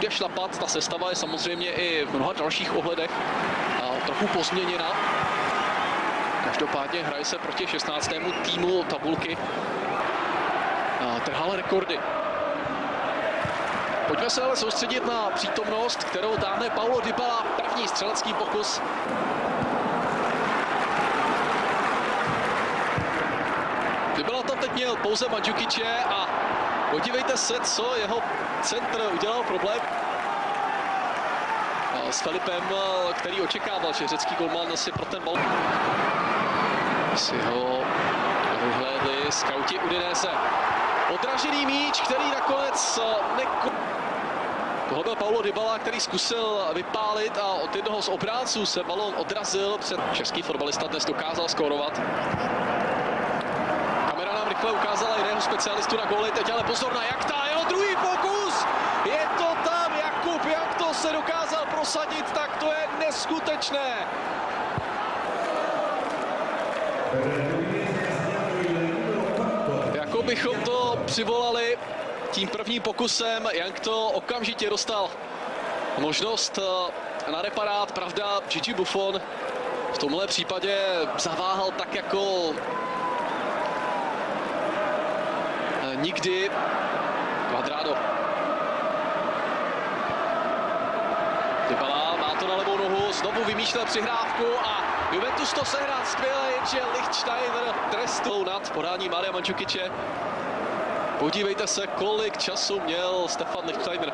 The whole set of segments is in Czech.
bude šlapat. Ta sestava je samozřejmě i v mnoha dalších ohledech trochu pozměněna. Každopádně hraje se proti 16. týmu tabulky. Trhal rekordy. Pojďme se ale soustředit na přítomnost, kterou táhne Paulo Dybala. První střelecký pokus. Dybala tam teď měl pouze Mandžukiče a podívejte se, co jeho centr udělal problém. S Filipem, který očekával, že řecký golman si pro ten bal. Si ho vyhlédli skauti Udinese. Odražený míč, který nakonec Tohle byl Paulo Dybala, který zkusil vypálit a od jednoho z obránců se balón odrazil. Český fotbalista dnes dokázal skórovat. Kamera nám rychle ukázala jiného specialistu na góly. Teď ale pozor na Jakta, jeho druhý pokus! Je to tam, Jakub, jak to se dokázal prosadit, tak to je neskutečné. Jako bychom to přivolali tím prvním pokusem. Jank to okamžitě dostal možnost na reparát. Pravda, Gigi Buffon v tomhle případě zaváhal tak jako nikdy. Cuadrado. Dybala má to na levou nohu, znovu vymýšlel přihrávku a Juventus to sehrál skvěle, jenže Lichtsteiner trestou nad podání Maria Mandžukiče. Podívejte se, kolik času měl Stefan Lichtsteiner.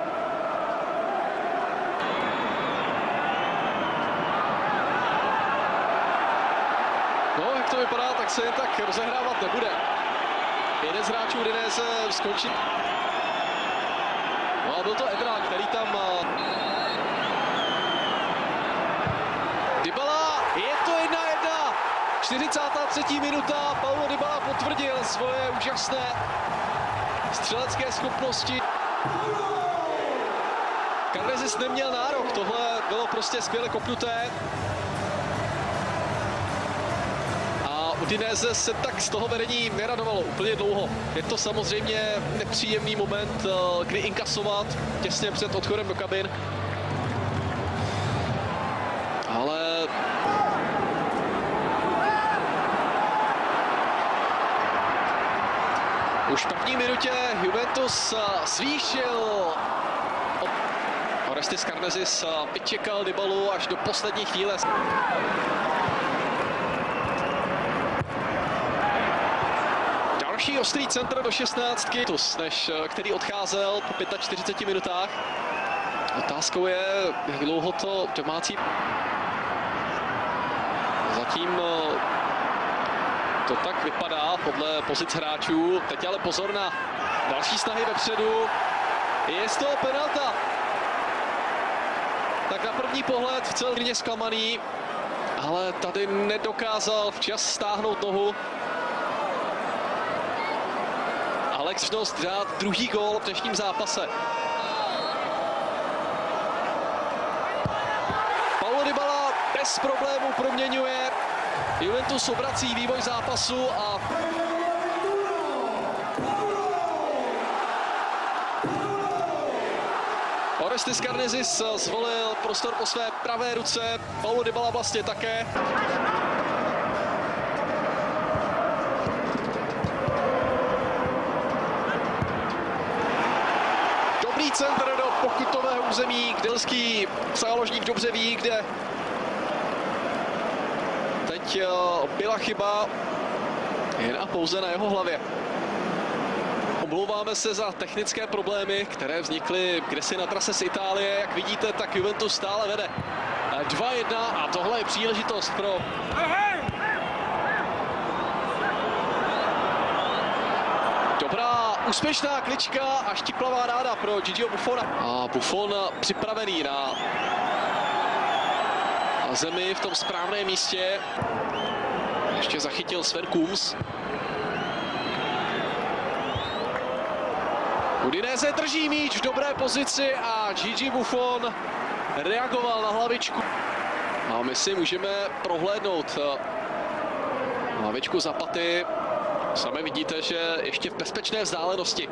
No, jak to vypadá, tak se jen tak rozehrávat nebude. Jeden z hráčů Udinese skončil. No a byl to Evran, který tam... Dybala, je to 1-1. 43. minuta, Paulo Dybala potvrdil svoje úžasné střelecké schopnosti. Karnezis neměl nárok, tohle bylo prostě skvěle kopnuté. A Udinese se tak z toho vedení neradovalo úplně dlouho. Je to samozřejmě nepříjemný moment, kdy inkasovat těsně před odchodem do kabin. Ale už v první minutě Juventus zvýšil. Orestis Karnezis vyčekal Dybalu až do poslední chvíle. Další ostrý centr do 16, než který odcházel po 45 minutách. Otázkou je, jak dlouho to domácí... Zatím to tak vypadá podle pozic hráčů. Teď ale pozor na další snahy vepředu. Je z toho penalta. Tak na první pohled celně zklamaný, ale tady nedokázal včas stáhnout nohu. Alex možnost dát druhý gól v dnešním zápase. Paulo Dybala bez problémů proměňuje. Juventus obrací vývoj zápasu a Orestis Karnezis zvolil prostor po své pravé ruce, Paulo Dybala vlastně také. Dobrý centr do pokutového území, kde Lský záložník dobře ví, kde teď byla chyba jen a pouze na jeho hlavě. Omlouváme se za technické problémy, které vznikly kdysi na trase z Itálie. Jak vidíte, tak Juventus stále vede 2-1 a tohle je příležitost pro... Dobrá, úspěšná klička a štiplavá ráda pro Gigiho Buffona. A Buffon připravený na zemi v tom správném místě. Ještě zachytil Sven Kuhns. Udinese drží míč v dobré pozici a Gigi Buffon reagoval na hlavičku. A my si můžeme prohlédnout hlavičku Zapaty. Sami vidíte, že ještě v bezpečné vzdálenosti.